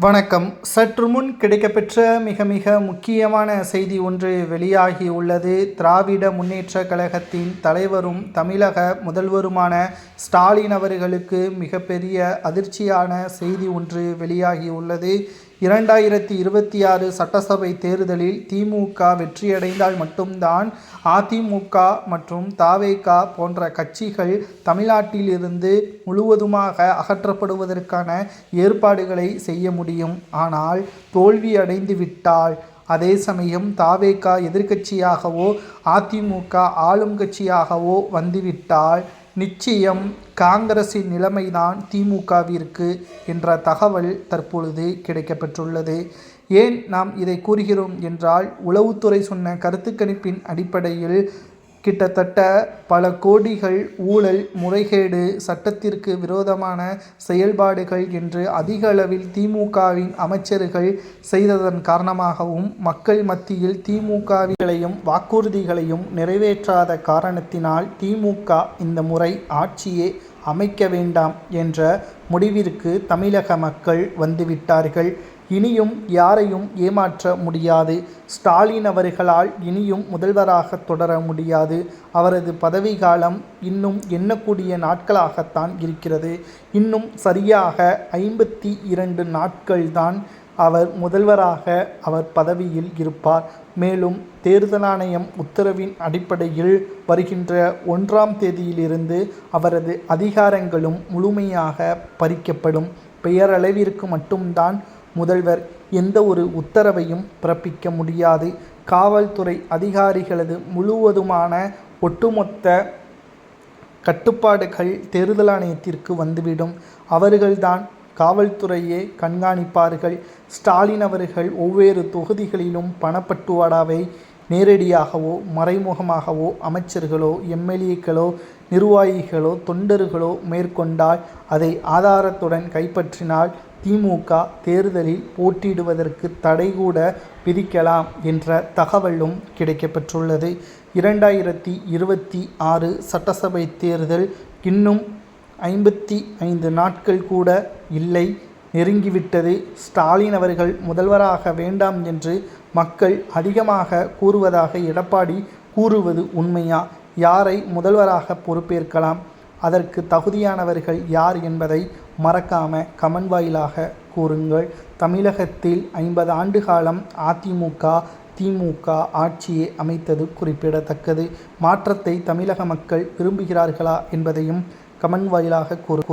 வணக்கம். சற்று முன் கிடைக்கப்பெற்ற மிக முக்கியமான செய்தி ஒன்று வெளியாகியுள்ளது. திராவிட முன்னேற்றக் கழகத்தின் தலைவரும் தமிழக முதல்வருமான ஸ்டாலின் அவர்களுக்கு மிகப்பெரிய அதிர்ச்சியான செய்தி ஒன்று வெளியாகியுள்ளது. 2026 சட்டசபை தேர்தலில் திமுக வெற்றியடைந்தால் மட்டும்தான் அதிமுக மற்றும் தவேக போன்ற கட்சிகள் தமிழ்நாட்டிலிருந்து முழுவதுமாக அகற்றப்படுவதற்கான ஏற்பாடுகளை செய்ய முடியும். ஆனால் தோல்வி அடைந்து விட்டால், அதே சமயம் தவேக எதிர்க்கட்சியாகவோ அதிமுக ஆளும் கட்சியாகவோ வந்துவிட்டால் நிச்சயம் காங்கிரசின் நிலைமைதான் திமுகவிற்கு என்ற தகவல் தற்பொழுது கிடைக்கப்பெற்றுள்ளது. ஏன் நாம் இதை கூறுகிறோம் என்றால், உளவுத்துறை சொன்ன கருத்துக்கணிப்பின் அடிப்படையில் கிட்டத்தட்ட பல கோடிகள் ஊழல், முறைகேடு, சட்டத்திற்கு விரோதமான செயல்பாடுகள் என்று அதிக அளவில் திமுகவின் அமைச்சர்கள் செய்ததன் காரணமாகவும் மக்கள் மத்தியில் திமுகவிகளையும் வாக்குறுதிகளையும் நிறைவேற்றாத காரணத்தினால் திமுக இந்த முறை ஆட்சியே அமைக்க வேண்டாம் என்ற முடிவிற்கு தமிழக மக்கள் வந்துவிட்டார்கள். இனியும் யாரையும் ஏமாற்ற முடியாது. ஸ்டாலின் அவர்களால் இனியும் முதல்வராக தொடர முடியாது. அவரது பதவி காலம் இன்னும் எண்ணக்கூடிய நாட்களாகத்தான் இருக்கிறது. இன்னும் சரியாக 52 நாட்கள்தான் அவர் முதல்வராக அவர் பதவியில் இருப்பார். மேலும் தேர்தல் ஆணையம் உத்தரவின் அடிப்படையில் வருகின்ற 1ஆம் தேதியிலிருந்து அவரது அதிகாரங்களும் முழுமையாக பறிக்கப்படும். பெயரளவிற்கு மட்டும்தான் முதல்வர் எந்த ஒரு உத்தரவையும் பிறப்பிக்க முடியாது. காவல்துறை அதிகாரிகளது முழுவதுமான ஒட்டுமொத்த கட்டுப்பாடுகள் தேர்தல் ஆணையத்திற்கு வந்துவிடும். அவர்கள்தான் காவல்துறையை கண்காணிப்பார்கள். ஸ்டாலின் அவர்கள் ஒவ்வொரு தொகுதிகளிலும் பணப்பட்டுவாடாவை நேரடியாகவோ மறைமுகமாகவோ அமைச்சர்களோ எம்எல்ஏக்களோ நிர்வாகிகளோ தொண்டர்களோ மேற்கொண்டால், அதை ஆதாரத்துடன் கைப்பற்றினால் திமுக தேர்தலில் போட்டியிடுவதற்கு தடை கூட விதிக்கலாம் என்ற தகவலும் கிடைக்கப்பெற்றுள்ளது. 2026 சட்டசபை தேர்தல் இன்னும் 55 நாட்கள் கூட இல்லை, நெருங்கிவிட்டது. ஸ்டாலின் அவர்கள் முதல்வராக வேண்டாம் என்று மக்கள் அதிகமாக கூறுவதாக எடப்பாடி கூறுவது உண்மையா? யாரை முதல்வராக பொறுப்பேற்கலாம்? அதற்கு தகுதியானவர்கள் யார் என்பதை மறக்காம கமெண்ட் வாயிலாக கூறுங்கள். தமிழகத்தில் 50 ஆண்டு காலம் அதிமுக திமுக ஆட்சியை அமைத்தது குறிப்பிடத்தக்கது. மாற்றத்தை தமிழக மக்கள் விரும்புகிறார்களா என்பதையும் கமெண்ட் வாயிலாக கூறு.